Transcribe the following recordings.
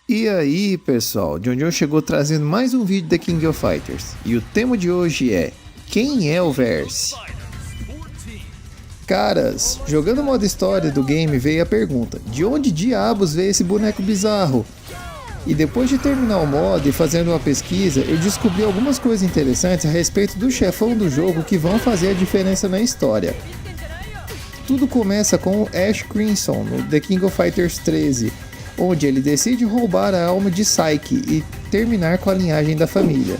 E aí pessoal, John chegou trazendo mais um vídeo da King of Fighters. E o tema de hoje é: quem é o Verse? Caras, jogando o modo história do game veio a pergunta: de onde diabos veio esse boneco bizarro? E depois de terminar o modo e fazendo uma pesquisa, eu descobri algumas coisas interessantes a respeito do chefão do jogo que vão fazer a diferença na história. Tudo começa com o Ash Crimson no The King of Fighters 13, onde ele decide roubar a alma de Psyche e terminar com a linhagem da família.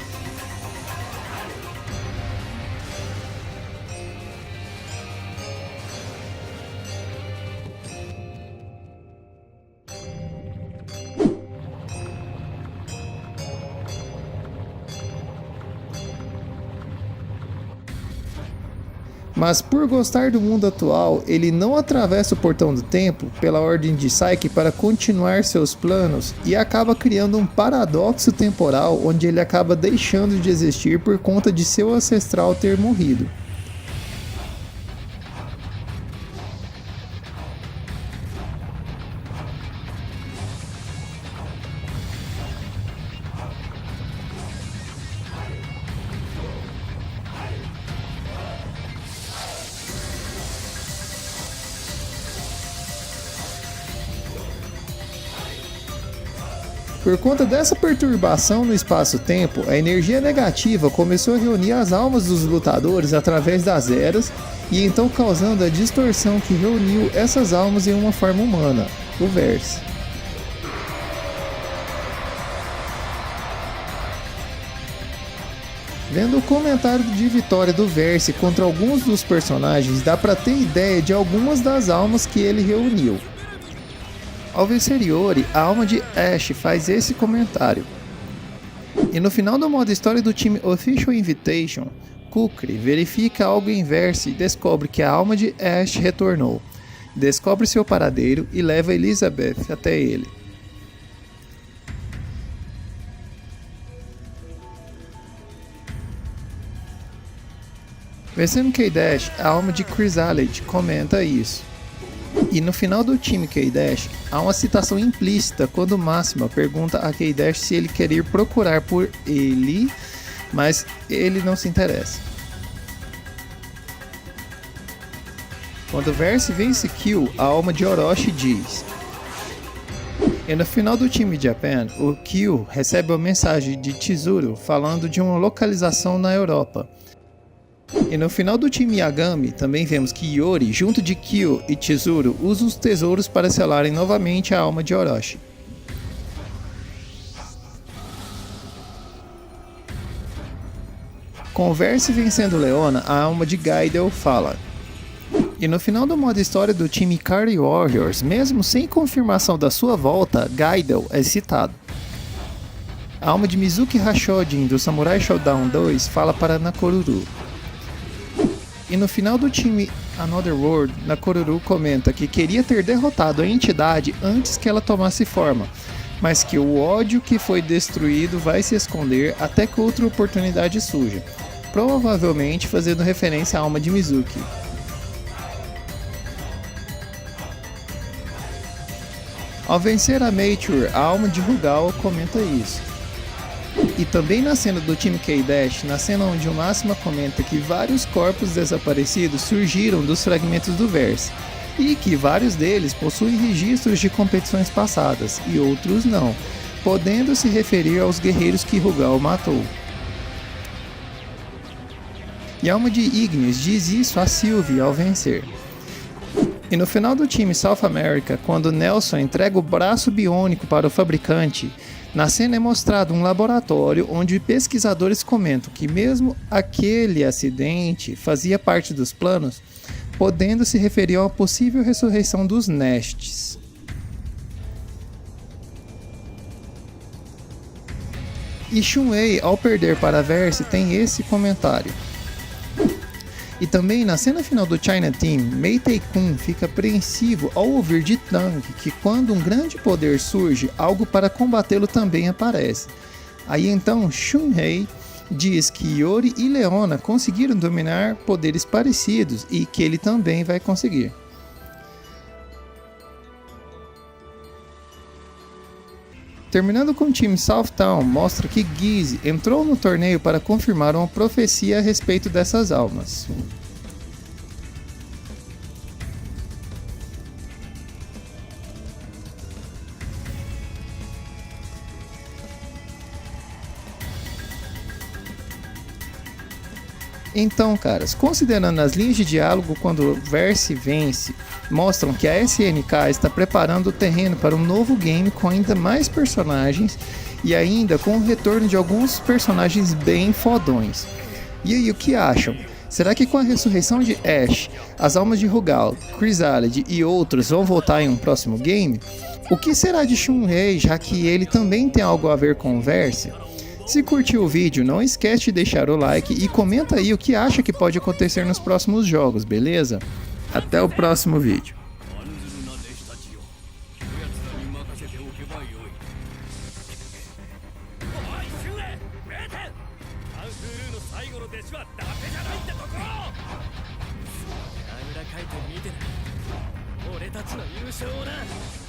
Mas por gostar do mundo atual, ele não atravessa o portão do tempo pela ordem de Psyche para continuar seus planos e acaba criando um paradoxo temporal onde ele acaba deixando de existir por conta de seu ancestral ter morrido. Por conta dessa perturbação no espaço-tempo, a energia negativa começou a reunir as almas dos lutadores através das eras e então causando a distorção que reuniu essas almas em uma forma humana, o Verse. Vendo o comentário de vitória do Verse contra alguns dos personagens, dá pra ter ideia de algumas das almas que ele reuniu. Ao vencer Iori, a alma de Ash faz esse comentário. E no final do modo história do time Official Invitation, Kukri verifica algo em Verse e descobre que a alma de Ash retornou. Descobre seu paradeiro e leva Elizabeth até ele. Vencendo K-Dash, a alma de Chrysalid comenta isso. E no final do time K-Dash, há uma citação implícita quando Máxima pergunta a K-Dash se ele quer ir procurar por ele, mas ele não se interessa. Quando Verse vence Kill, a alma de Orochi diz. E no final do time Japan, o Kill recebe uma mensagem de Chizuru falando de uma localização na Europa. E no final do time Yagami, também vemos que Iori, junto de Kyo e Chizuru, usam os tesouros para selarem novamente a alma de Orochi. Com Verse vencendo Leona, a alma de Gaidel fala. E no final do modo história do time Ikari Warriors, mesmo sem confirmação da sua volta, Gaidel é citado. A alma de Mizuki Hashojin do Samurai Shodown 2 fala para Nakoruru. E no final do time Another World, Nakoruru comenta que queria ter derrotado a entidade antes que ela tomasse forma, mas que o ódio que foi destruído vai se esconder até que outra oportunidade surja, provavelmente fazendo referência à alma de Mizuki. Ao vencer a Mature, a alma de Rugal comenta isso. E também na cena do time K-Dash, na cena onde o Máxima comenta que vários corpos desaparecidos surgiram dos fragmentos do Verse, e que vários deles possuem registros de competições passadas, e outros não, podendo se referir aos guerreiros que Rugal matou. E a alma de Ignis diz isso a Sylvie ao vencer. E no final do time South America, quando Nelson entrega o braço biônico para o fabricante, na cena é mostrado um laboratório onde pesquisadores comentam que mesmo aquele acidente fazia parte dos planos, podendo se referir a uma possível ressurreição dos Nests. E Shunwei, ao perder para Verse, tem esse comentário. E também na cena final do China Team, Mei Tae-kun fica apreensivo ao ouvir de Tang que quando um grande poder surge, algo para combatê-lo também aparece. Aí então Shunhei diz que Iori e Leona conseguiram dominar poderes parecidos e que ele também vai conseguir. Terminando com o time Southtown, mostra que Geese entrou no torneio para confirmar uma profecia a respeito dessas almas. Então, caras, considerando as linhas de diálogo quando Verse vence, mostram que a SNK está preparando o terreno para um novo game com ainda mais personagens e ainda com o retorno de alguns personagens bem fodões. E aí, o que acham? Será que com a ressurreição de Ash, as almas de Rugal, Chrysalid e outros vão voltar em um próximo game? O que será de Shunrei, já que ele também tem algo a ver com o Verse? Se curtiu o vídeo, não esquece de deixar o like e comenta aí o que acha que pode acontecer nos próximos jogos, beleza? Até o próximo vídeo. 俺たちの優勝をな。